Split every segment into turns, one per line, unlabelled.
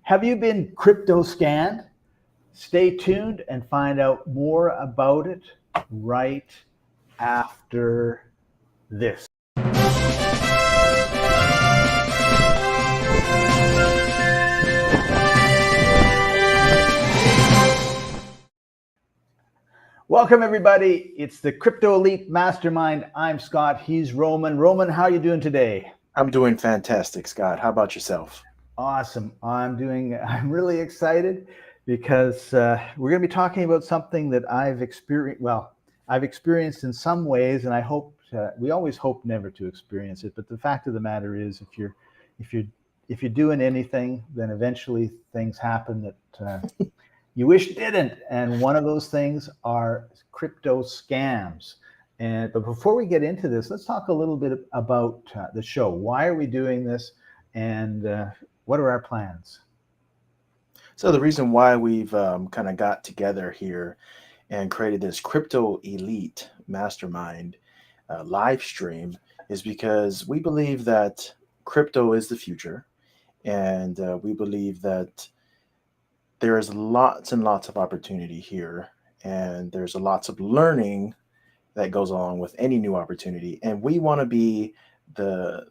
Have you been crypto scanned? Stay tuned and find out more about it right after this. Welcome, everybody. It's the Crypto Elite Mastermind. I'm Scott. He's Roman. Roman, how are you doing today?
I'm doing fantastic, Scott. How about yourself?
Awesome. I'm really excited because we're going to be talking about something that I've experienced. Well, I've experienced in some ways, and I hope we always hope never to experience it. But the fact of the matter is, if you're doing anything, then eventually things happen that you wish didn't. And one of those things are crypto scams. But before we get into this, let's talk a little bit about the show. Why are we doing this? And what are our plans?
So the reason why we've kind of got together here and created this Crypto Elite Mastermind live stream is because we believe that crypto is the future. And we believe that there is lots and lots of opportunity here. And there's lots of learning that goes along with any new opportunity. And we want to be the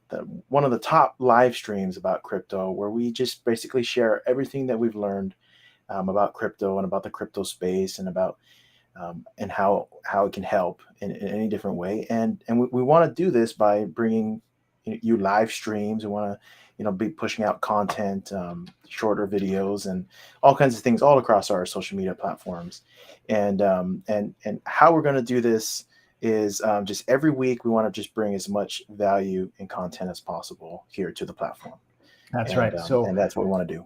one of the top live streams about crypto, where we just basically share everything that we've learned about crypto and about the crypto space and about and how it can help in any different way. And we want to do this by bringing you live streams. We want to be pushing out content, shorter videos, and all kinds of things all across our social media platforms. And how we're going to do this is just every week we want to just bring as much value and content as possible here to the platform.
That's right.
And that's what we want to do.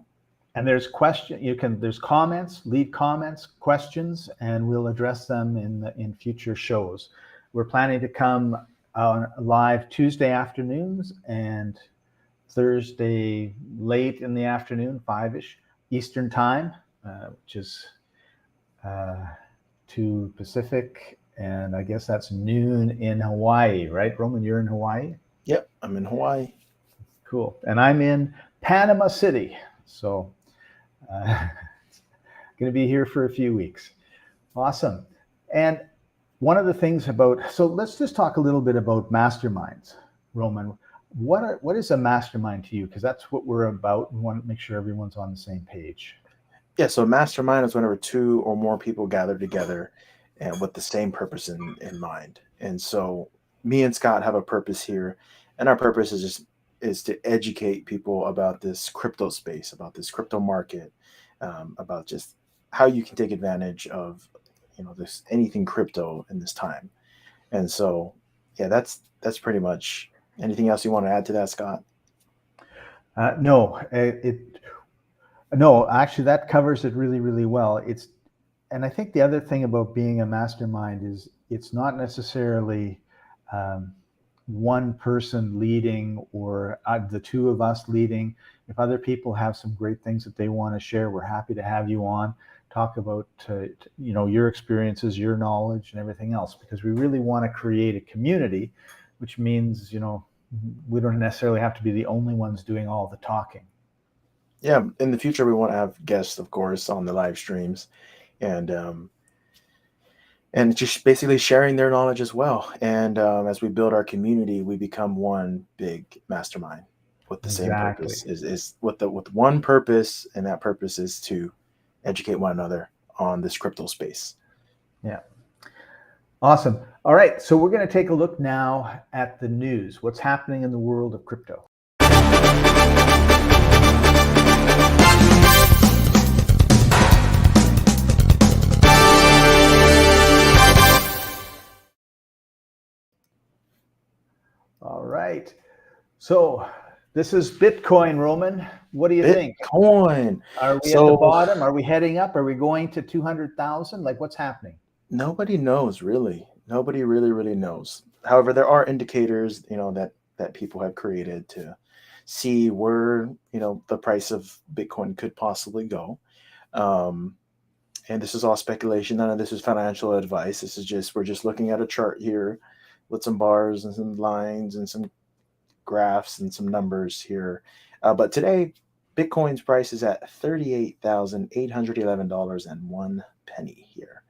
And there's there's comments, leave comments, questions, and we'll address them in future shows. We're planning to come on live Tuesday afternoons and Thursday late in the afternoon, 5-ish Eastern time, which is 2 Pacific, and I guess that's noon in Hawaii, right? Roman, you're in Hawaii?
Yep, I'm in Hawaii.
Cool. And I'm in Panama City. So going to be here for a few weeks. Awesome. And one of the things so let's just talk a little bit about masterminds, Roman. What is a mastermind to you? Because that's what we're about. We want to make sure everyone's on the same page.
Yeah, so a mastermind is whenever 2 or more people gather together and with the same purpose in mind. And so me and Scott have a purpose here, and our purpose is to educate people about this crypto space, about this crypto market, about just how you can take advantage of this anything crypto in this time. And so yeah, that's pretty much. Anything else you want to add to that, Scott?
No, no, actually that covers it really, really well. And I think the other thing about being a mastermind is it's not necessarily one person leading or the 2 of us leading. If other people have some great things that they want to share, we're happy to have you on, talk about your experiences, your knowledge, and everything else, because we really want to create a community, which means we don't necessarily have to be the only ones doing all the talking.
Yeah, in the future we want to have guests, of course, on the live streams, and just basically sharing their knowledge as well. And as we build our community, we become one big mastermind with the same purpose. Is with one purpose, and that purpose is to educate one another on this crypto space.
Yeah. Awesome. All right, so we're going to take a look now at the news. What's happening in the world of crypto? All right. So this is Bitcoin, Roman. What do you think?
Bitcoin.
Are we at the bottom? Are we heading up? Are we going to 200,000? Like, what's happening?
Nobody knows, really. Nobody really knows. However, there are indicators, that people have created to see where, the price of Bitcoin could possibly go. And this is all speculation. None of this is financial advice. We're just looking at a chart here with some bars and some lines and some graphs and some numbers here. But today, Bitcoin's price is at $38,811.01 here.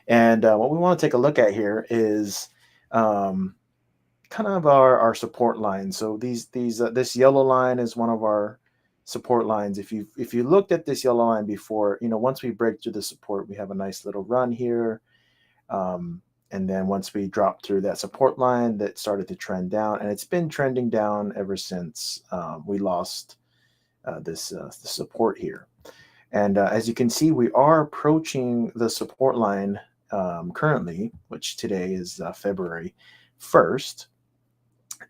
And what we want to take a look at here is kind of our support line. So this yellow line is one of our support lines. If you looked at this yellow line before, once we break through the support, we have a nice little run here. And then once we dropped through that support line, that started to trend down, and it's been trending down ever since we lost this the support here. And as you can see, we are approaching the support line currently, which today is February 1st.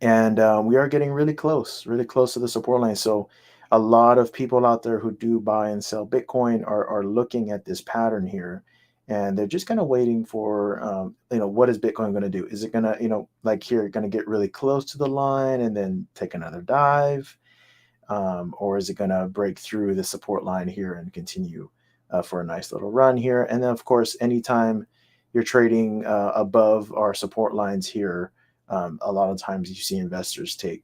And we are getting really close to the support line. So a lot of people out there who do buy and sell Bitcoin are looking at this pattern here, and they're just kind of waiting for, what is Bitcoin going to do? Is it going to, like here, going to get really close to the line and then take another dive? Or is it going to break through the support line here and continue for a nice little run here? And then, of course, anytime you're trading above our support lines here, a lot of times you see investors take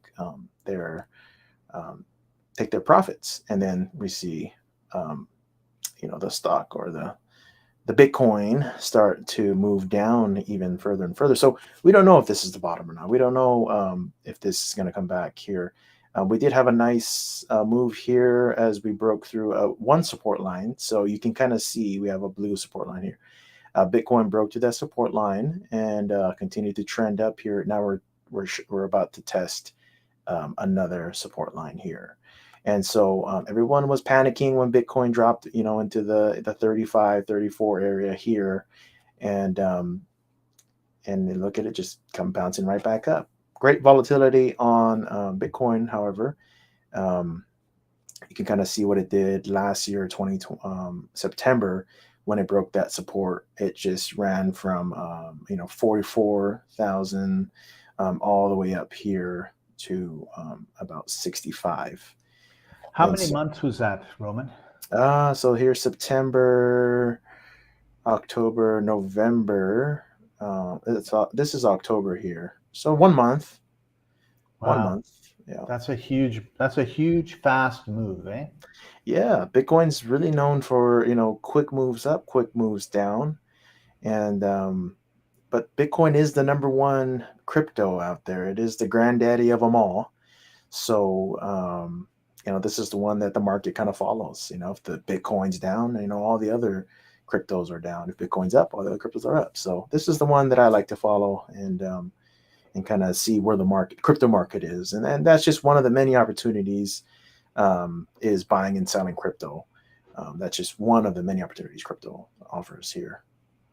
their profits, and then we see the stock or the Bitcoin start to move down even further and further. So we don't know if this is the bottom or not. We don't know if this is going to come back here. We did have a nice move here as we broke through one support line. So you can kind of see we have a blue support line here. Bitcoin broke through that support line and continued to trend up here. Now we're about to test another support line here. And so everyone was panicking when Bitcoin dropped, into the 35, 34 area here. And look at it, just come bouncing right back up. Great volatility on Bitcoin, however. You can kind of see what it did last year, September, when it broke that support. It just ran from 44,000 all the way up here to about 65.
How many months was that, Roman?
So here's September, October, November. This is October here. So 1 month.
Wow.
1 month. Yeah.
That's a huge fast move, eh?
Yeah. Bitcoin's really known for, quick moves up, quick moves down. And but Bitcoin is the number one crypto out there. It is the granddaddy of them all. So this is the one that the market kind of follows. If the Bitcoin's down, all the other cryptos are down. If Bitcoin's up, all the other cryptos are up. So this is the one that I like to follow and kind of see where the crypto market is. And that's just one of the many opportunities is buying and selling crypto. That's just one of the many opportunities crypto offers here.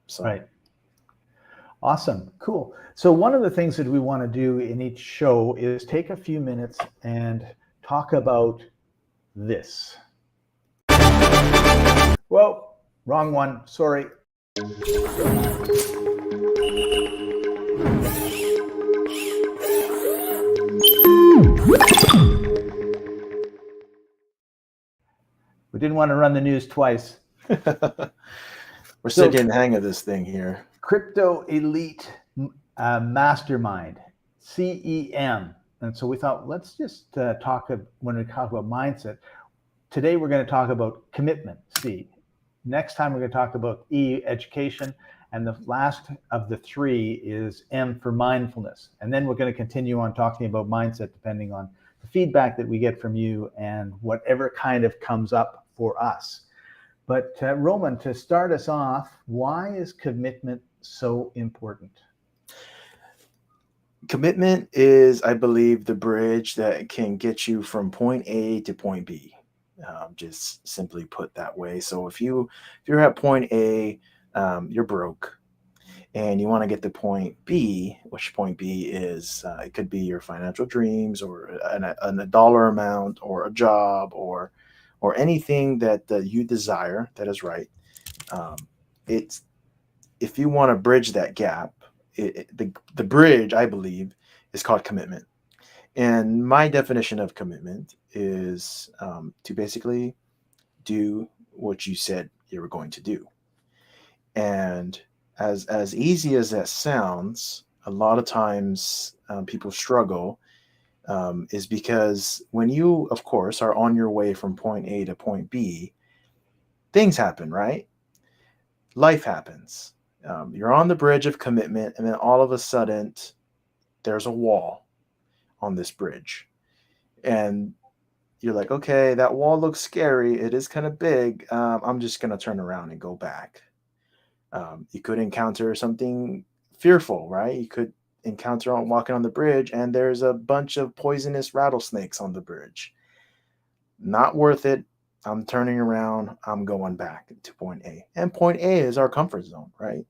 So.
Right. Awesome. Cool. So one of the things that we want to do in each show is take a few minutes and talk about this. Whoa, wrong one. Sorry. We didn't want to run the news twice.
We're still getting the hang of this thing here.
Crypto Elite Mastermind, CEM. And so we thought, let's just when we talk about mindset, today we're going to talk about commitment, C. Next time we're going to talk about E, education. And the last of the three is M for mindfulness. And then we're going to continue on talking about mindset depending on the feedback that we get from you and whatever kind of comes up for us. But Roman, to start us off, why is commitment so important?
Commitment is, I believe, the bridge that can get you from point A to point B. Just simply put that way. So if you're at point A, you're broke, and you want to get to point B, which point B is, it could be your financial dreams or a dollar amount or a job or anything that you desire that is right. If you want to bridge that gap, the bridge, I believe, is called commitment. And my definition of commitment is to basically do what you said you were going to do. And as easy as that sounds, a lot of times people struggle is because when you, of course, are on your way from point A to point B, things happen, right? Life happens. You're on the bridge of commitment, and then all of a sudden, there's a wall on this bridge. And you're like, okay, that wall looks scary. It is kind of big. I'm just going to turn around and go back. You could encounter something fearful, right? You could encounter on walking on the bridge, and there's a bunch of poisonous rattlesnakes on the bridge. Not worth it. I'm turning around. I'm going back to point A. And point A is our comfort zone, right?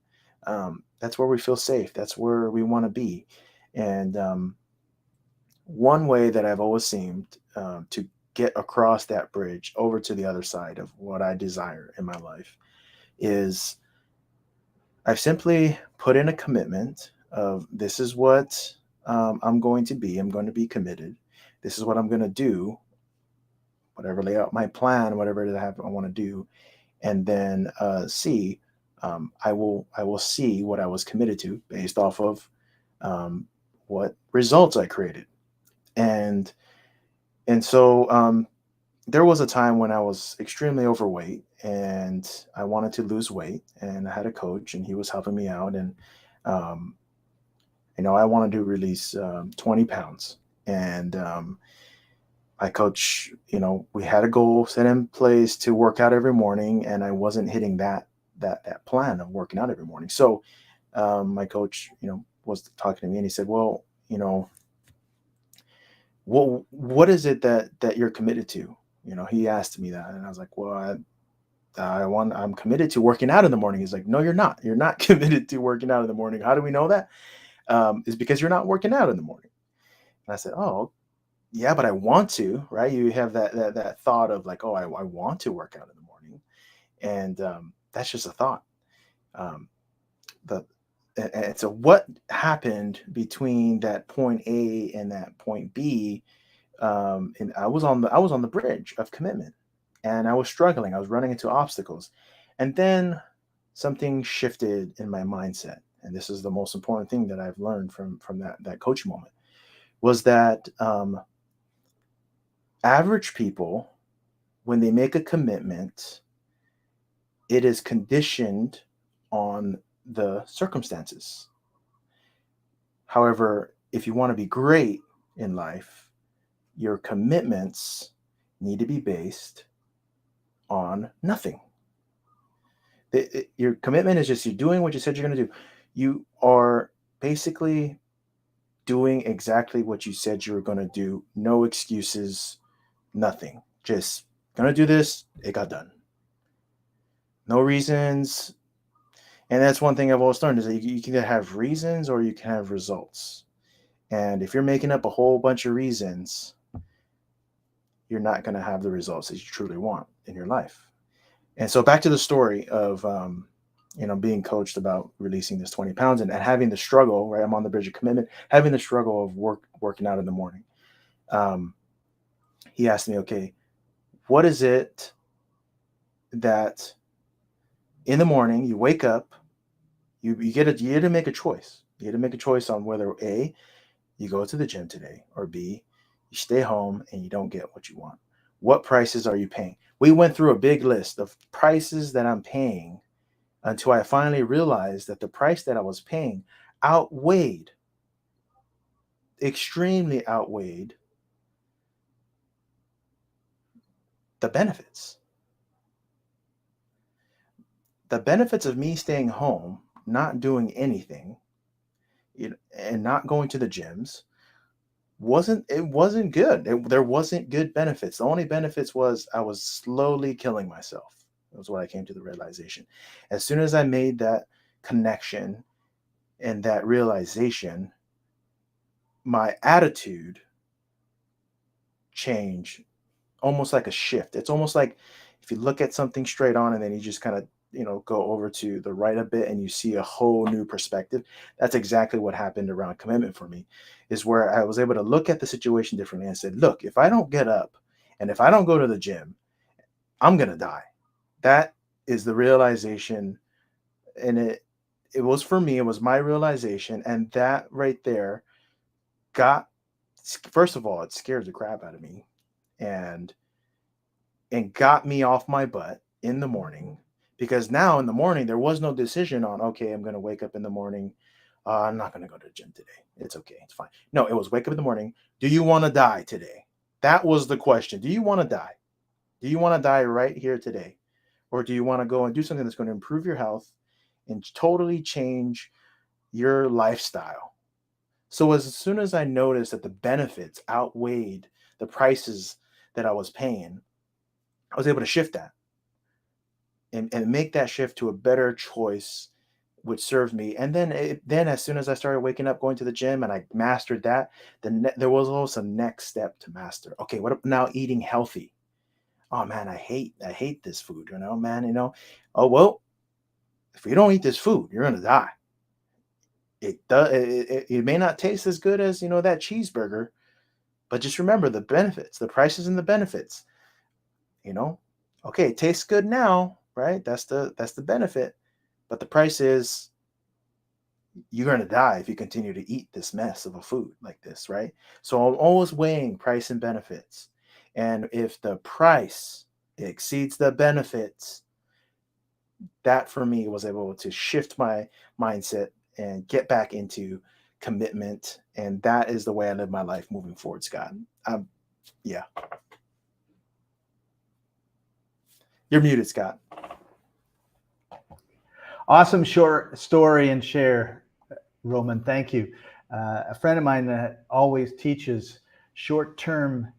That's where we feel safe. That's where we want to be. And one way that I've always seemed to get across that bridge over to the other side of what I desire in my life is I've simply put in a commitment of this is what I'm going to be. I'm going to be committed. This is what I'm going to do, whatever lay out my plan, whatever it is I want to do, and then see. I will see what I was committed to based off of what results I created, and so there was a time when I was extremely overweight and I wanted to lose weight, and I had a coach and he was helping me out, and um, I wanted to release 20 pounds, and my coach, we had a goal set in place to work out every morning, and I wasn't hitting that plan of working out every morning. So my coach, was talking to me, and he said, well, what is it that you're committed to? He asked me that, and I was like, well, I'm committed to working out in the morning. He's like, no, you're not. You're not committed to working out in the morning. How do we know that? Is because you're not working out in the morning. And I said, oh, yeah, but I want to, right? You have that thought of like, oh, I want to work out in the morning, and that's just a thought. Um, the and so what happened between that point A and that point B? And I was on the bridge of commitment, and I was struggling. I was running into obstacles, and then something shifted in my mindset. And this is the most important thing that I've learned from that coaching moment was that average people, when they make a commitment, it is conditioned on the circumstances. However, if you want to be great in life, your commitments need to be based on nothing. Your commitment is just you're doing what you said you're going to do. You are basically doing exactly what you said you were going to do. No excuses, nothing. Just going to do this. It got done. No reasons. And that's one thing I've always learned is that you can either have reasons or you can have results. And if you're making up a whole bunch of reasons, you're not going to have the results that you truly want in your life. And so back to the story of, being coached about releasing this 20 pounds and having the struggle, right? I'm on the bridge of commitment, having the struggle of working out in the morning. He asked me, okay, what is it that in the morning you wake up, you get to make a choice. You get to make a choice on whether A, you go to the gym today, or B, you stay home and you don't get what you want. What prices are you paying? We went through a big list of prices that I'm paying until I finally realized that the price that I was paying extremely outweighed the benefits. The benefits of me staying home, not doing anything, and not going to the gyms wasn't good. There wasn't good benefits. The only benefits was I was slowly killing myself. That was what I came to the realization. As soon as I made that connection and that realization, my attitude changed almost like a shift. It's almost like if you look at something straight on and then you just kind of, go over to the right a bit and you see a whole new perspective. That's exactly what happened around commitment for me, is where I was able to look at the situation differently and said, look, if I don't get up and if I don't go to the gym, I'm going to die. That is the realization. And it was for me, it was my realization. And that right there got first of all, it scared the crap out of me, and got me off my butt in the morning, because now in the morning there was no decision on, okay, I'm going to wake up in the morning. I'm not going to go to the gym today. It's okay. It's fine. No, it was wake up in the morning. Do you want to die today? That was the question. Do you want to die? Do you want to die right here today? Or do you want to go and do something that's going to improve your health and totally change your lifestyle? So as soon as I noticed that the benefits outweighed the prices that I was paying, I was able to shift that and make that shift to a better choice, which served me. And then as soon as I started waking up, going to the gym, and I mastered that, then there was also a next step to master. Okay, what about now eating healthy? Oh man, I hate this food, man, Oh, well, if you don't eat this food, you're gonna die. It may not taste as good as, that cheeseburger, but just remember the benefits, the prices and the benefits. Okay, it tastes good now, right? That's the benefit, but the price is you're going to die if you continue to eat this mess of a food like this, right? So I'm always weighing price and benefits, and if the price exceeds the benefits, that for me was able to shift my mindset and get back into commitment, and that is the way I live my life moving forward, Scott. Yeah. You're muted, Scott.
Awesome short story and share, Roman. Thank you. A friend of mine always teaches short-term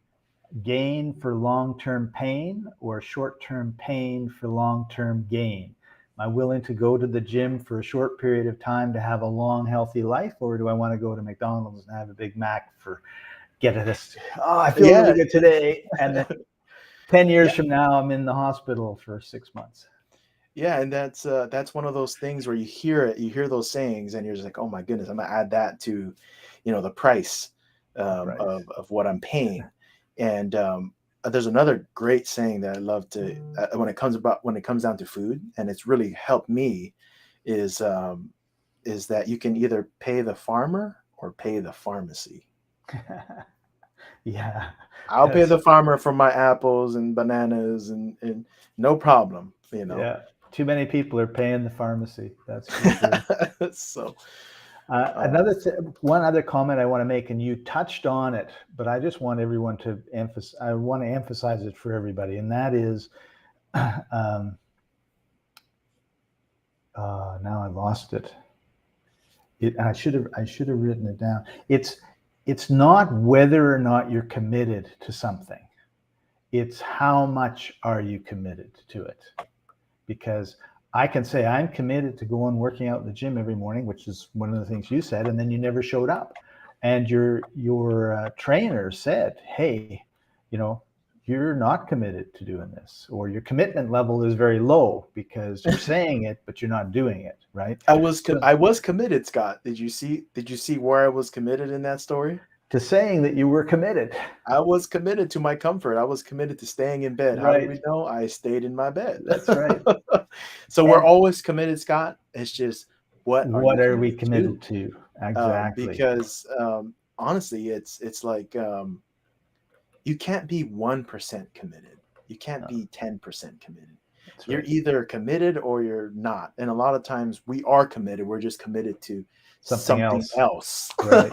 gain for long-term pain, or short-term pain for long-term gain. Am I willing to go to the gym for a short period of time to have a long, healthy life, or do I want to go to McDonald's and have a Big Mac for this? Oh, I feel really good today, and then 10 years from now, I'm in the hospital for 6 months.
Yeah, and that's one of those things where you hear those sayings, and you're just like, oh my goodness, I'm gonna add that to, the price, of what I'm paying. And there's another great saying that I love to when it comes down to food, and it's really helped me, is that you can either pay the farmer or pay the pharmacy.
Yeah,
I'll pay the farmer for my apples and bananas and no problem,
Yeah, too many people are paying the pharmacy. That's for sure.
So
one other comment I want to make, and you touched on it, but I just want everyone to emphasize it for everybody, and that is, now I lost it. I should have written it down. It's not whether or not you're committed to something. It's how much are you committed to it. Because I can say I'm committed to going working out in the gym every morning, which is one of the things you said, and then you never showed up. And your trainer said, hey, you're not committed to doing this, or your commitment level is very low because you're saying it, but you're not doing it, right?
I was committed, Scott. Did you see where I was committed in that story?
To saying that you were committed.
I was committed to my comfort. I was committed to staying in bed. How
Right.
did we know? I stayed in my bed.
That's right.
So we're always committed, Scott. It's just what
are we committed to? Exactly.
Because honestly, it's like you can't be 1% committed. You can't be 10% committed. That's You're either committed or you're not. And a lot of times we are committed. We're just committed to something else.
Right.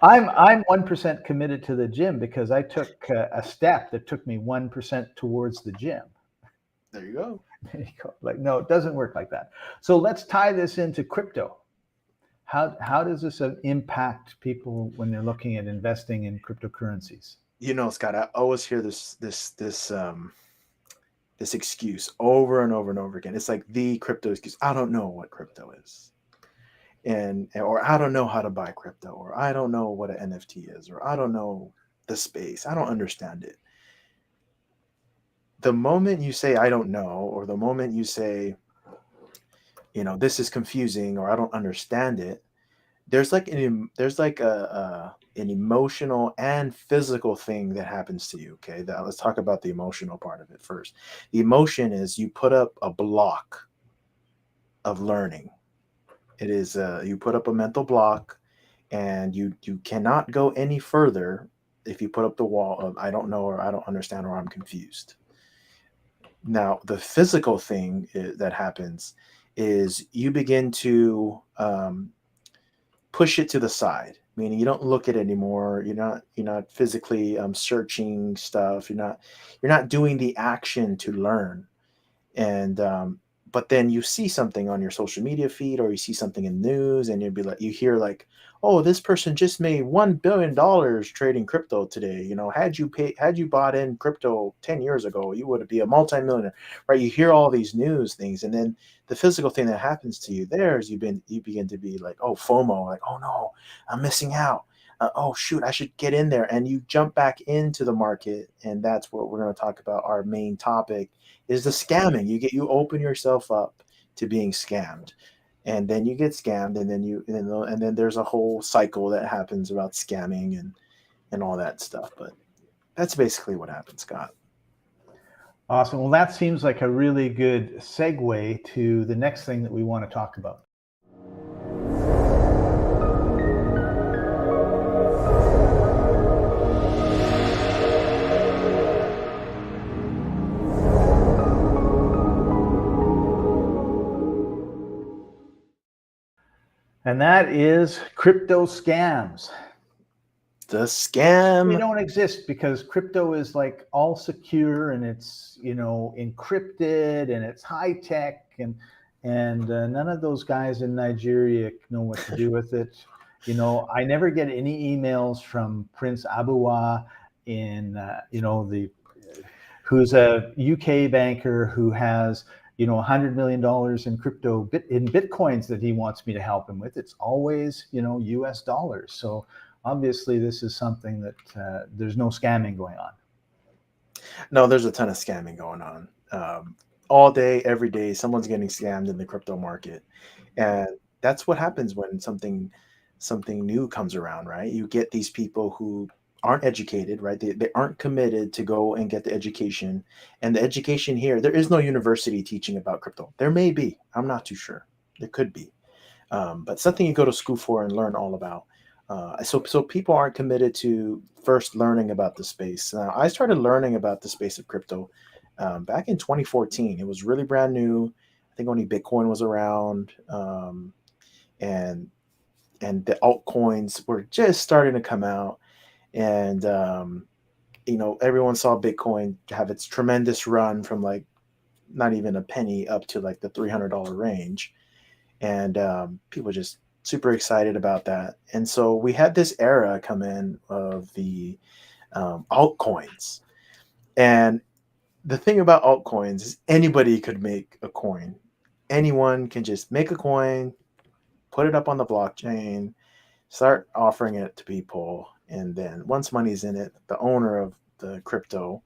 I'm 1% committed to the gym because I took a step that took me 1% towards the gym.
There you go.
Like, no, it doesn't work like that. So let's tie this into crypto. How does this impact people when they're looking at investing in cryptocurrencies?
Scott, I always hear this excuse over and over and over again. It's like the crypto excuse. I don't know what crypto is. Or I don't know how to buy crypto, or I don't know what an NFT is, or I don't know the space. I don't understand it. The moment you say I don't know, or the moment you say, this is confusing, or I don't understand it, there's like an emotional and physical thing that happens to you. Okay, let's talk about the emotional part of it first. The emotion is you put up a block of learning. It is you put up a mental block, and you cannot go any further if you put up the wall of I don't know, or I don't understand, or I'm confused. Now, the physical thing that happens is you begin to push it to the side, meaning you don't look at it anymore. You're not physically searching stuff. You're not doing the action to learn. And but then you see something on your social media feed, or you see something in the news, and you hear like, oh, this person just made $1 billion trading crypto today. Had you bought in crypto 10 years ago, you would be a multimillionaire, right? You hear all these news things, and then the physical thing that happens to you there is you begin to be like, oh, FOMO, like, oh no, I'm missing out. Oh shoot, I should get in there, and you jump back into the market. And that's what we're going to talk about. Our main topic is the scamming. You open yourself up to being scammed, and then you get scammed, and then there's a whole cycle that happens about scamming and all that stuff. But that's basically what happens, Scott.
Awesome. Well, that seems like a really good segue to the next thing that we want to talk about. And that is crypto scams.
The
They
scam.
don't exist because crypto is like all secure, and it's encrypted, and it's high tech, and none of those guys in Nigeria know what to do with it. I never get any emails from Prince Abuwa who's a UK banker who has $100 million in bitcoins that he wants me to help him with. It's always US dollars. So obviously this is something that there's no scamming going on.
No, there's a ton of scamming going on. All day, every day, someone's getting scammed in the crypto market, and that's what happens when something new comes around, right? You get these people who aren't educated, right? They aren't committed to go and get the education. And the education here, there is no university teaching about crypto. There may be, I'm not too sure. There could be, but something you go to school for and learn all about. So people aren't committed to first learning about the space. Now, I started learning about the space of crypto back in 2014. It was really brand new. I think only Bitcoin was around, and the altcoins were just starting to come out. And everyone saw Bitcoin have its tremendous run from like not even a penny up to like the $300 range, and people just super excited about that. And so we had this era come in of the altcoins. And the thing about altcoins is anybody could make a coin. Anyone can just make a coin, put it up on the blockchain, start offering it to people. And then once money's in it, the owner of the crypto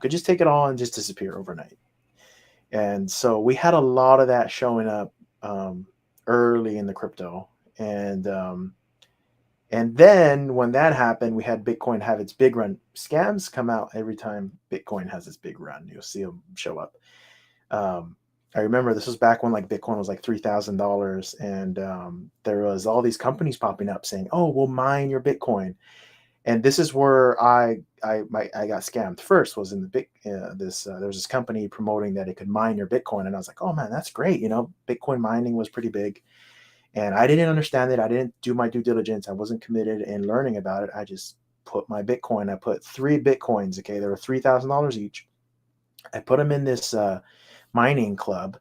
could just take it all and just disappear overnight. And so we had a lot of that showing up early in the crypto. And then when that happened, we had Bitcoin have its big run. Scams come out every time Bitcoin has its big run. You'll see them show up. I remember this was back when like Bitcoin was like $3,000, and there was all these companies popping up saying, "Oh, we'll mine your Bitcoin." And this is where I got scammed first. Was in the there was this company promoting that it could mine your Bitcoin, and I was like, "Oh man, that's great!" Bitcoin mining was pretty big, and I didn't understand it. I didn't do my due diligence. I wasn't committed in learning about it. I just put my Bitcoin. I put 3 Bitcoins. Okay, they were $3,000 each. I put them in this mining club,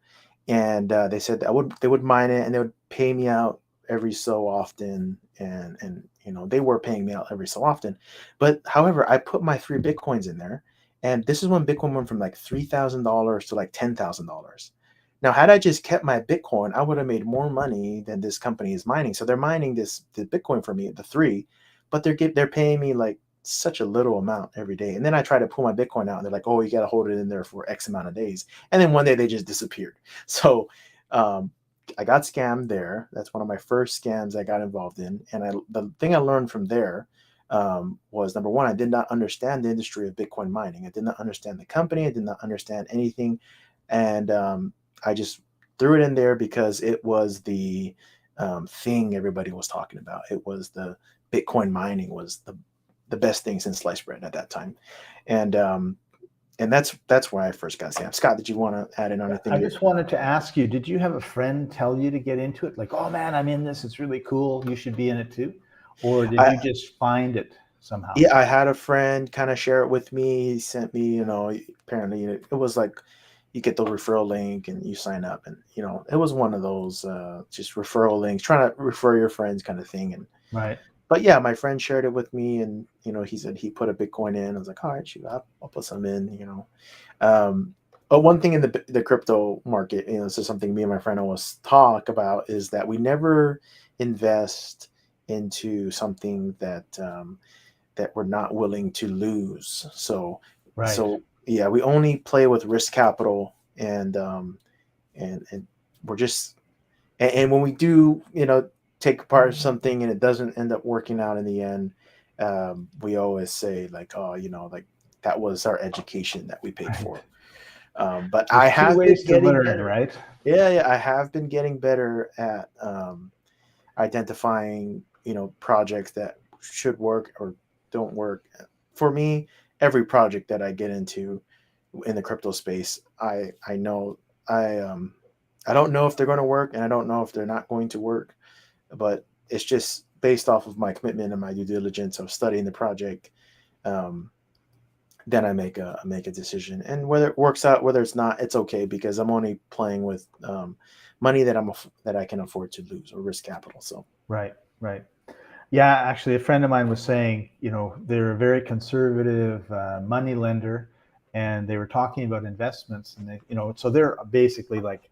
and they said that they would mine it, and they would pay me out every so often, and they were paying me out every so often. But however, I put my 3 Bitcoins in there, and this is when Bitcoin went from like $3,000 to like $10,000. Now, had I just kept my Bitcoin, I would have made more money than this company is mining. So they're mining the Bitcoin for me, the 3, but they're paying me like such a little amount every day. And then I try to pull my Bitcoin out, and they're like, "Oh, you got to hold it in there for X amount of days." And then one day they just disappeared. So I got scammed there. That's one of my first scams I got involved in. And the thing I learned from there was, number one, I did not understand the industry of Bitcoin mining. I did not understand the company. I did not understand anything. And I just threw it in there because it was the thing everybody was talking about. It was the Bitcoin mining was the best thing since sliced bread at that time, and that's where I first got scammed. Scott, did you want to add in on anything?
I just wanted to ask you, did you have a friend tell you to get into it? Like, oh man, I'm in this. It's really cool. You should be in it too. Or did
I,
you just find it somehow?
yeah, I had a friend kind of share it with me. He sent me, apparently it was like you get the referral link and you sign up, and it was one of those just referral links, trying to refer your friends kind of thing. And
Right.
but yeah, my friend shared it with me, and he said he put a Bitcoin in. I was like, all right, shoot, I'll put some in. But one thing in the crypto market, this is something me and my friend always talk about, is that we never invest into something that we're not willing to lose.
Right.
So yeah, we only play with risk capital, and we're just and when we do, take apart something and it doesn't end up working out in the end, we always say like, oh, like that was our education that we paid
Right.
for. But I
There's two
have been
ways to
getting
learn,
better.
right?
Yeah, I have been getting better at identifying, projects that should work or don't work. For me, every project that I get into in the crypto space, I know I don't know if they're going to work, and I don't know if they're not going to work, but it's just based off of my commitment and my due diligence of studying the project. Um, then I make a decision, and whether it works out, whether it's not, it's okay, because I'm only playing with money that I can afford to lose, or risk capital. So
Right. Right. Yeah, actually, a friend of mine was saying, they're a very conservative money lender, and they were talking about investments, and so they're basically like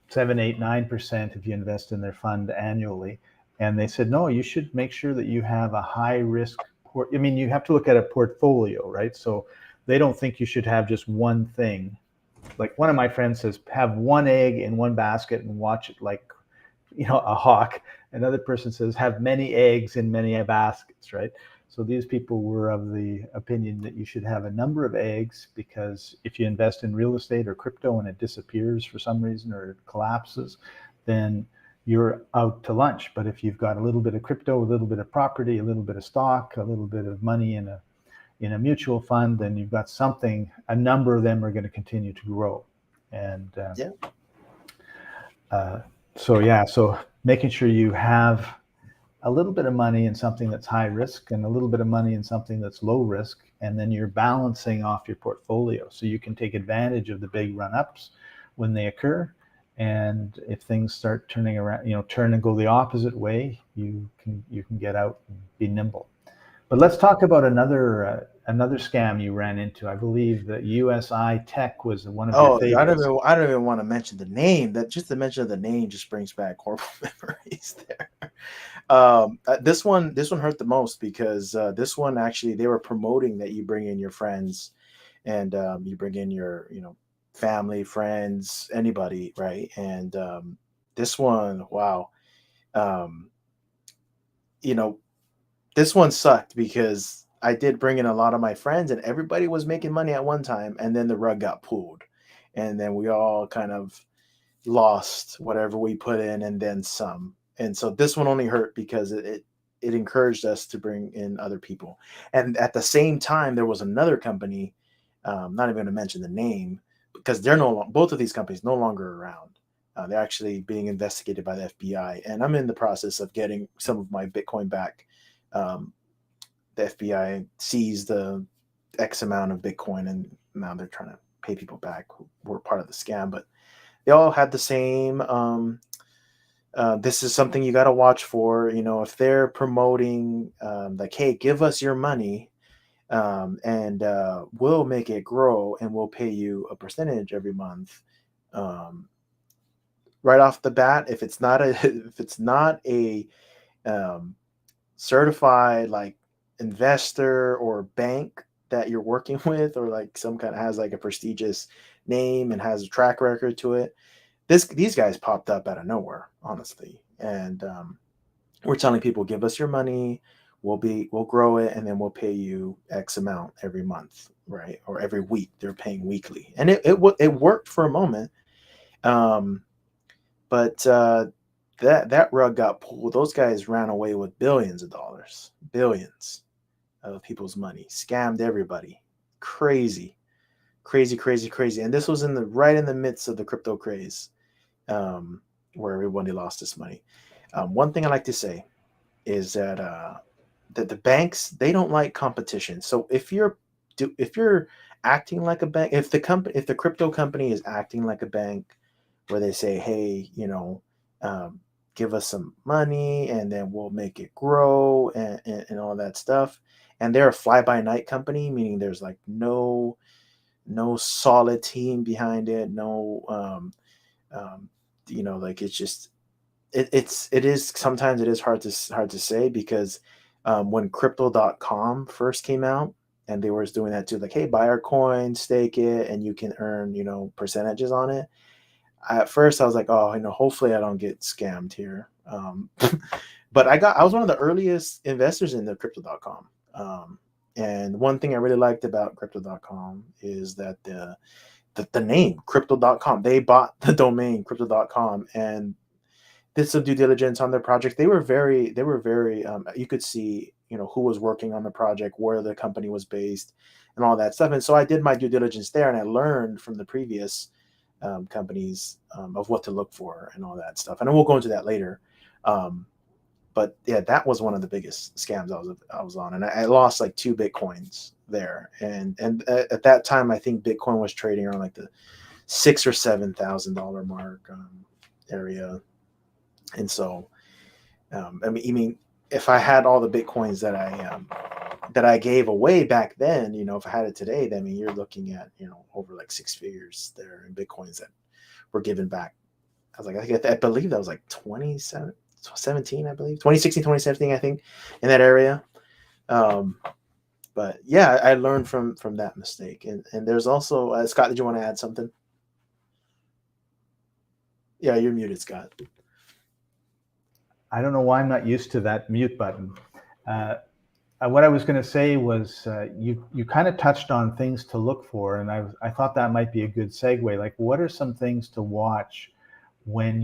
7, 8, 9% if you invest in their fund annually. And they said, no, you should make sure that you have a high risk. You have to look at a portfolio, right? So they don't think you should have just one thing. Like one of my friends says, have one egg in one basket and watch it like, a hawk. Another person says, have many eggs in many baskets, right? So these people were of the opinion that you should have a number of eggs, because if you invest in real estate or crypto and it disappears for some reason or it collapses, then you're out to lunch. But if you've got a little bit of crypto, a little bit of property, a little bit of stock, a little bit of money in a mutual fund, then you've got something. A number of them are going to continue to grow. And
yeah,
so making sure you have a little bit of money in something that's high risk and a little bit of money in something that's low risk, and then you're balancing off your portfolio so you can take advantage of the big run-ups when they occur. And if things start turning around, turn and go the opposite way, you can get out and be nimble. But let's talk about another scam you ran into. I believe that USI Tech was one of your
oh,
favorites.
I don't even want to mention the name. That just the mention of the name just brings back horrible memories there. This one hurt the most, because this one, actually, they were promoting that you bring in your friends, and you bring in your family, friends, anybody, right? And this one, wow, um, you know this one sucked, because I did bring in a lot of my friends, and everybody was making money at one time, and then the rug got pulled, and then we all kind of lost whatever we put in and then some. And so this one only hurt because it encouraged us to bring in other people. And at the same time, there was another company, not even going to mention the name, because they're both of these companies no longer around. They're actually being investigated by the FBI, and I'm in the process of getting some of my Bitcoin back. Um, the FBI seized the X amount of Bitcoin, and now they're trying to pay people back who were part of the scam. But they all had the same. This is something you got to watch for. If they're promoting, like, hey, give us your money, and we'll make it grow, and we'll pay you a percentage every month. Um, right off the bat, if it's not a if it's not a um, certified, like, investor or bank that you're working with, or like some kind of has like a prestigious name and has a track record to it, these guys popped up out of nowhere, honestly. And we're telling people, give us your money, we'll grow it, and then we'll pay you X amount every month, right? Or every week. They're paying weekly, and it worked for a moment. um but that rug got pulled. Those guys ran away with billions of dollars, billions of people's money, scammed everybody. Crazy, crazy, crazy, crazy. And this was right in the midst of the crypto craze, where everybody lost this money. One thing I like to say is that the banks, they don't like competition. So if you're acting like a bank, if the crypto company is acting like a bank, where they say, hey, um, give us some money and then we'll make it grow, and all that stuff, and they're a fly by night company, meaning there's like no solid team behind it, no like it's just it is sometimes it is hard to say, because when crypto.com first came out, and they were doing that too, like, hey, buy our coin, stake it, and you can earn percentages on it. At first I was like, oh, hopefully I don't get scammed here. But I was one of the earliest investors in the crypto.com. And one thing I really liked about crypto.com is that the name crypto.com, they bought the domain crypto.com and did some due diligence on their project. They were very you could see who was working on the project, where the company was based, and all that stuff. And so I did my due diligence there, and I learned from the previous companies of what to look for and all that stuff. And we'll go into that later. But yeah, that was one of the biggest scams I was on, and I lost like 2 Bitcoins there. And at that time, I think Bitcoin was trading around like the $6,000 or $7,000 mark area. And so, I mean, if I had all the Bitcoins that I gave away back then, if I had it today, then, I mean, you're looking at over like 6 figures there in Bitcoins that were given back. I was like, I believe that was like 2017, I believe 2016, 2017, I think, in that area. But yeah, I learned from that mistake. And there's also Scott, did you want to add something? Yeah, you're muted, Scott.
I don't know why I'm not used to that mute button. What I was going to say was you kind of touched on things to look for, and I thought that might be a good segue. Like, what are some things to watch when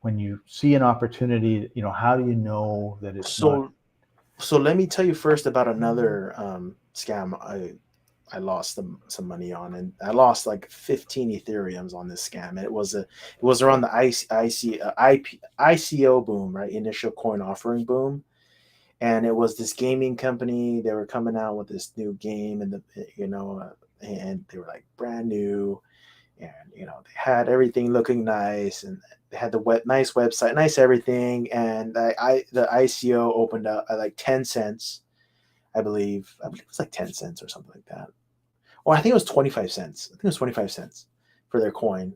when you see an opportunity? How do you know that it's not?
So let me tell you first about another scam I lost some money on, and I lost like 15 Ethereums on this scam. And it was around the ICO boom, right? Initial coin offering boom. And it was this gaming company. They were coming out with this new game, and and they were like brand new, and they had everything looking nice, and they had the nice website, nice everything. And the ICO opened up at like 10 cents, I believe it was like 10 cents or something like that. Or I think it was 25 cents. I think it was 25 cents for their coin.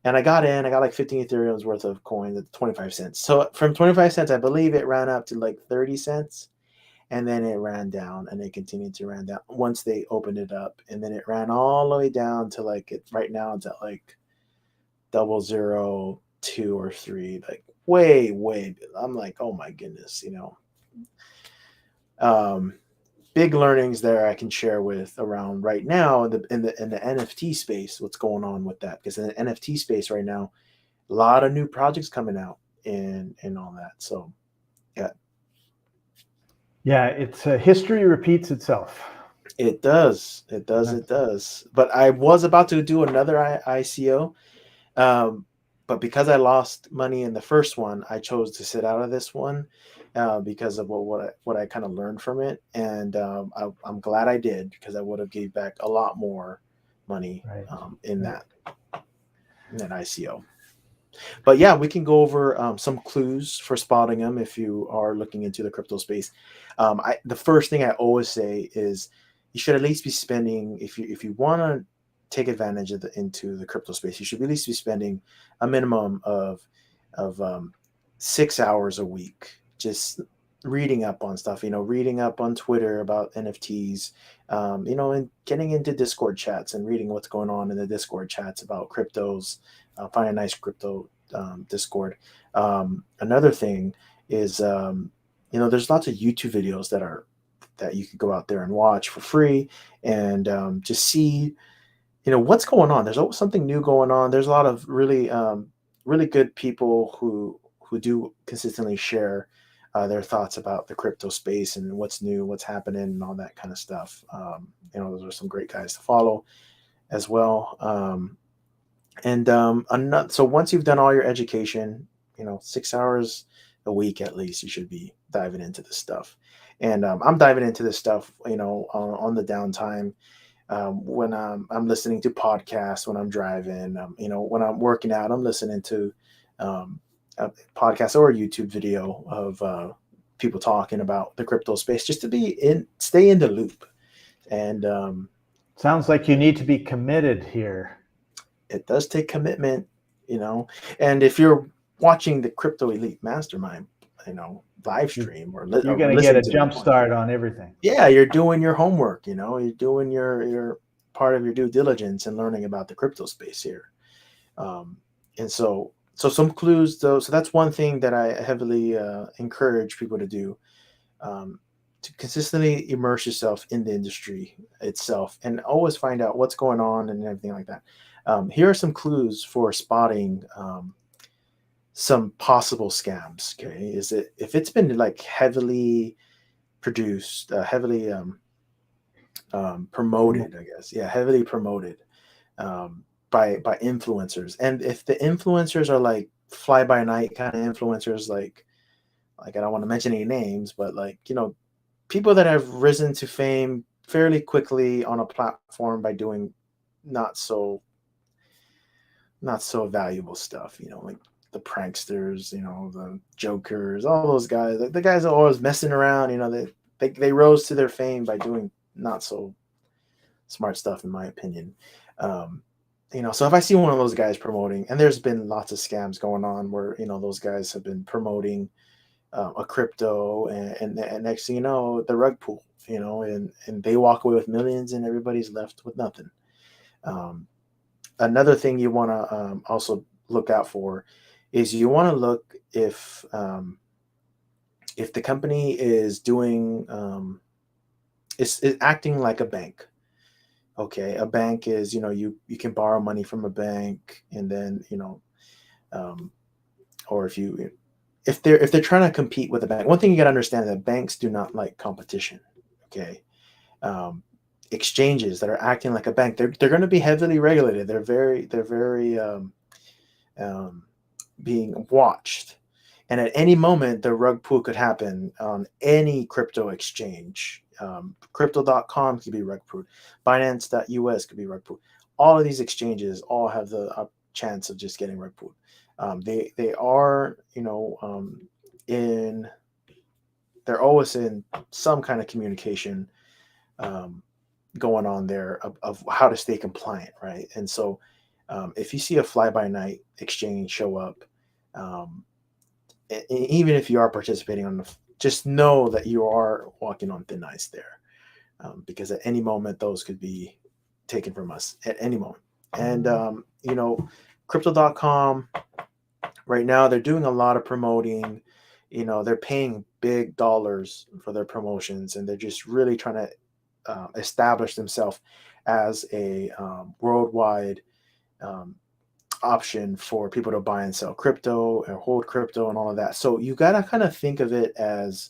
And I got like 15 Ethereum's worth of coin at 25 cents. So from 25 cents, I believe it ran up to like 30 cents. And then it ran down, and it continued to run down once they opened it up. And then it ran all the way down to like right now it's at like 0.002 or 3, like way, way. I'm like, oh my goodness, big learnings there I can share with around right now in the NFT space, what's going on with that. Because in the NFT space right now, a lot of new projects coming out and all that. So yeah.
Yeah, it's history repeats itself.
It does. It does. It does. But I was about to do another ICO. But because I lost money in the first one, I chose to sit out of this one because of what I kind of learned from it. And I'm glad I did, because I would have gave back a lot more money in that ICO. But yeah, we can go over some clues for spotting them if you are looking into the crypto space. The first thing I always say is you should at least be spending, if you want to take advantage into the crypto space, you should at least be spending a minimum of 6 hours a week just reading up on stuff, reading up on Twitter about NFTs, and getting into Discord chats and reading what's going on in the Discord chats about cryptos. Find a nice crypto Discord. Another thing is, there's lots of YouTube videos that you can go out there and watch for free, and just see, what's going on. There's always something new going on. There's a lot of really, really good people who who do consistently share their thoughts about the crypto space and what's new, what's happening, and all that kind of stuff. Those are some great guys to follow as well. So once you've done all your education, 6 hours a week at least, you should be diving into this stuff. And I'm diving into this stuff, on the downtime, when I'm listening to podcasts, when I'm driving, when I'm working out, I'm listening to a podcast or a YouTube video of people talking about the crypto space, just to stay in the loop. And
sounds like you need to be committed here.
It does take commitment, and if you're watching the Crypto Elite Mastermind, live stream,
you're going to get a jump start on everything.
Yeah, you're doing your homework, you're doing your part of your due diligence and learning about the crypto space here. And so some clues though. So that's one thing that I heavily encourage people to do, to consistently immerse yourself in the industry itself and always find out what's going on and everything like that. Here are some clues for spotting some possible scams. Okay, if it's been like heavily produced, heavily promoted, I guess, heavily promoted by influencers, and if the influencers are like fly by night kind of influencers, like I don't want to mention any names, but people that have risen to fame fairly quickly on a platform by doing not so valuable stuff, like the pranksters, the jokers, all those guys, the guys are always messing around, they rose to their fame by doing not so smart stuff, in my opinion. So if I see one of those guys promoting, and there's been lots of scams going on where, those guys have been promoting a crypto, and next thing you know, the rug pull, and they walk away with millions and everybody's left with nothing. Another thing you want to also look out for is you want to look if the company is doing is acting like a bank. Okay, a bank is, you can borrow money from a bank, and then or if they're trying to compete with a bank. One thing you got to understand is that banks do not like competition. Okay. Exchanges that are acting like a bank, they're going to be heavily regulated. They're very being watched, and at any moment the rug pull could happen on any crypto exchange. Crypto.com could be rug pulled, Binance.us could be rug pulled. All of these exchanges all have the chance of just getting rug pulled. They are they're always in some kind of communication going on there of how to stay compliant, right? And so if you see a fly-by-night exchange show up, even if you are participating just know that you are walking on thin ice there, because at any moment those could be taken from us at any moment. And crypto.com right now, they're doing a lot of promoting. They're paying big dollars for their promotions, and they're just really trying to establish themselves as a worldwide option for people to buy and sell crypto and hold crypto and all of that. So you got to kind of think of it as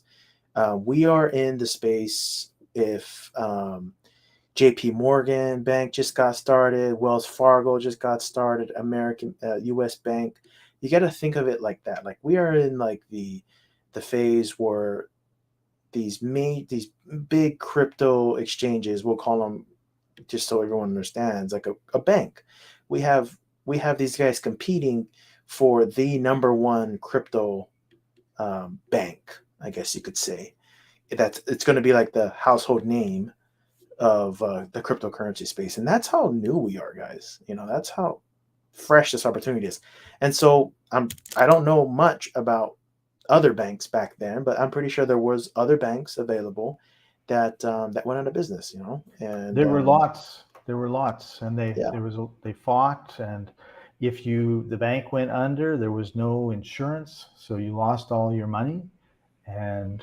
we are in the space. If JP Morgan Bank just got started, Wells Fargo just got started, American US Bank, you got to think of it like that. Like we are in like the phase where these big crypto exchanges, we'll call them, just so everyone understands, like a bank. We have these guys competing for the number one crypto bank, I guess you could say. It's going to be like the household name of the cryptocurrency space, and that's how new we are, guys. That's how fresh this opportunity is. And so I don't know much about other banks back then, but I'm pretty sure there was other banks available that went out of business. And
there were lots, and they fought, and if the bank went under, there was no insurance, so you lost all your money, and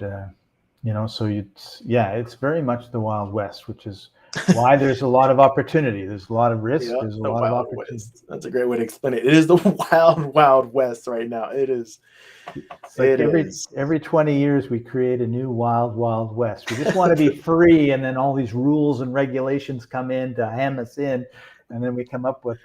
so it's very much the Wild West, which is Why? There's a lot of opportunity. There's a lot of risk.
Yeah,
There's a
the
lot of
Wild
opportunity.
West. That's a great way to explain it. It is the wild, wild west right now. It is.
It's like
It is.
every 20 years we create a new wild, wild west. We just want to be free, and then all these rules and regulations come in to hem us in, and then we come up with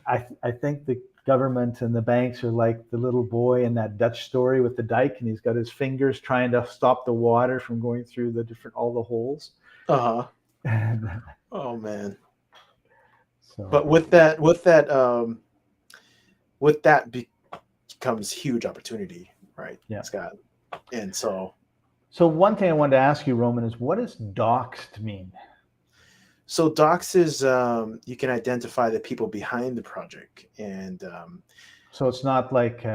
I think the government and the banks are like the little boy in that Dutch story with the dike, and he's got his fingers trying to stop the water from going through all the holes.
Uh-huh.
And
Oh man.
so,
But with that becomes huge opportunity, right,
yeah.
Scott? And so
one thing I wanted to ask you, Roman, is what does doxed mean?
So Doxed is you can identify the people behind the project, and
so it's not like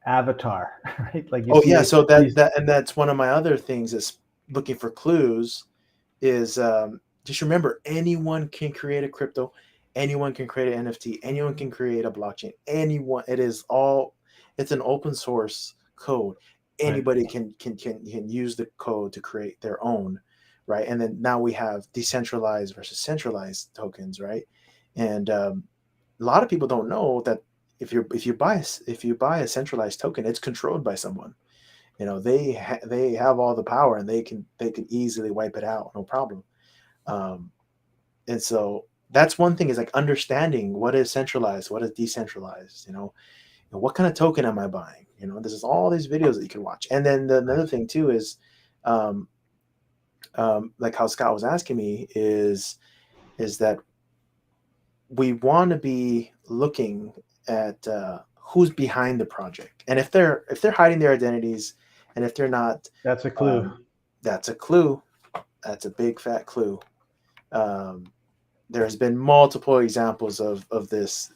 Avatar, right? Like you
oh
see
yeah, so
these,
that's one of my other things is looking for clues. Is just remember anyone can create a crypto, anyone can create an NFT, anyone can create a blockchain. Anyone, it's an open source code. Anybody can use the code to create their own. Right, and then now we have decentralized versus centralized tokens, right? And a lot of people don't know that if you buy a centralized token, it's controlled by someone. You know, they have all the power, and they can easily wipe it out, no problem. And so that's one thing, is like understanding what is centralized, what is decentralized. You know, and what kind of token am I buying? You know, this is all these videos that you can watch. And then another thing too is. Like how Scott was asking me, is that we want to be looking at who's behind the project, and if they're hiding their identities, and if they're not,
that's a clue.
That's a clue. That's a big fat clue. There's been multiple examples of this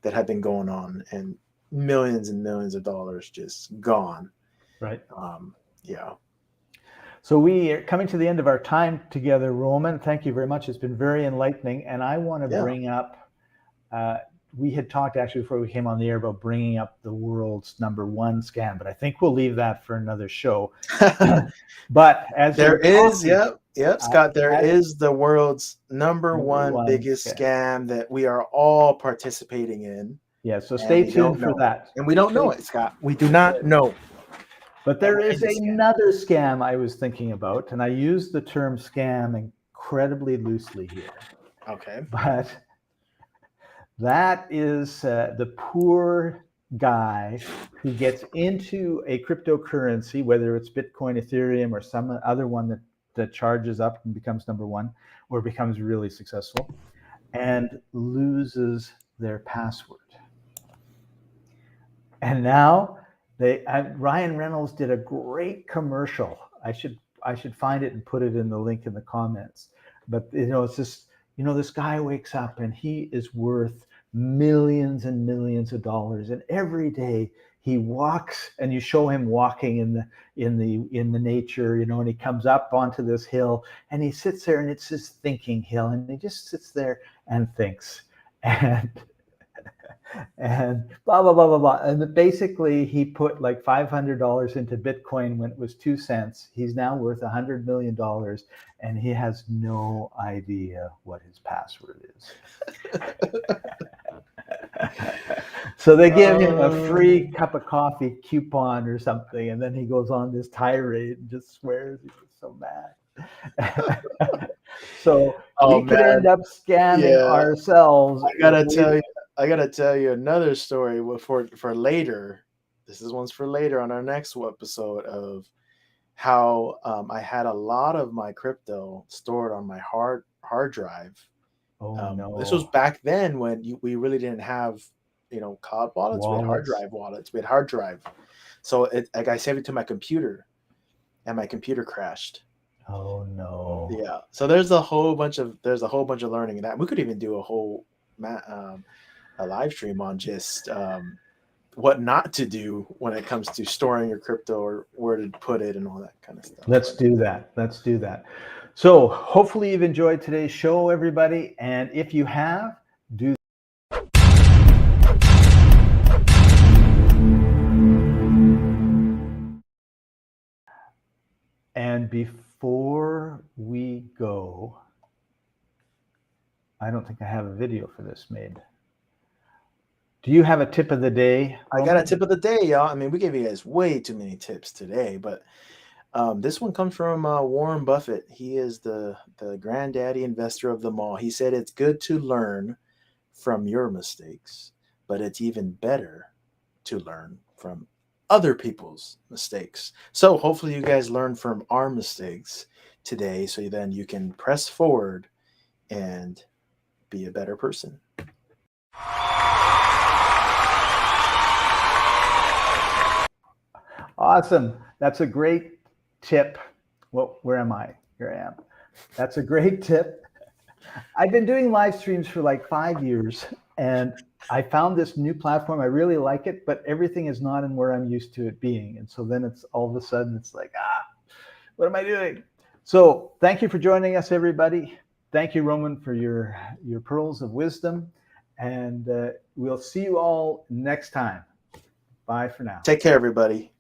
that have been going on, and millions and millions of dollars just gone.
Right.
Yeah.
So we are coming to the end of our time together, Roman. Thank you very much. It's been very enlightening. And I want to bring up, we had talked actually before we came on the air about bringing up the world's #1 scam, but I think we'll leave that for another show. But as
there is, Scott, there is the world's #1 biggest scam that we are all participating in.
Yeah, so stay tuned for that.
And we don't know it, Scott. We do not know.
But there is another scam I was thinking about, and I use the term scam incredibly loosely here.
Okay.
But that is the poor guy who gets into a cryptocurrency, whether it's Bitcoin, Ethereum, or some other one that charges up and becomes #1 or becomes really successful, and loses their password. And now Ryan Reynolds did a great commercial. I should find it and put it in the link in the comments. But it's just, this guy wakes up and he is worth millions and millions of dollars, and every day he walks, and you show him walking in the nature, and he comes up onto this hill, and he sits there, and it's his thinking hill, and he just sits there and thinks, and blah blah blah blah blah. And basically he put like $500 into Bitcoin when it was 2 cents. He's now worth $100 million, and he has no idea what his password is. So they give him a free cup of coffee coupon or something, and then he goes on this tirade and just swears. He's so mad. So we could end up scamming ourselves.
I gotta tell you another story for later. This one's for later on our next episode, of how I had a lot of my crypto stored on my hard drive.
Oh no!
This was back then when we really didn't have cloud wallets. We had hard drive wallets. We had hard drive. So I saved it to my computer, and my computer crashed.
Oh no!
Yeah. So there's a whole bunch of learning in that. We could even do a whole a live stream on just what not to do when it comes to storing your crypto, or where to put it, and all that kind of stuff.
Let's do that. So hopefully you've enjoyed today's show, everybody. And if you have, do. And before before we go, I don't think I have a video for this made. Do you have a tip of the day?
I got a tip of the day, y'all. I mean, we gave you guys way too many tips today, but this one comes from Warren Buffett. He is the granddaddy investor of them all. He said it's good to learn from your mistakes, but it's even better to learn from other people's mistakes. So hopefully you guys learn from our mistakes today, so then you can press forward and be a better person.
Awesome. That's a great tip. Well, where am I? Here I am. That's a great tip. I've been doing live streams for like 5 years, and I found this new platform. I really like it, but everything is not in where I'm used to it being. And so then it's all of a sudden it's like, what am I doing? So thank you for joining us, everybody. Thank you, Roman, for your pearls of wisdom. And we'll see you all next time. Bye for now.
Take care, everybody.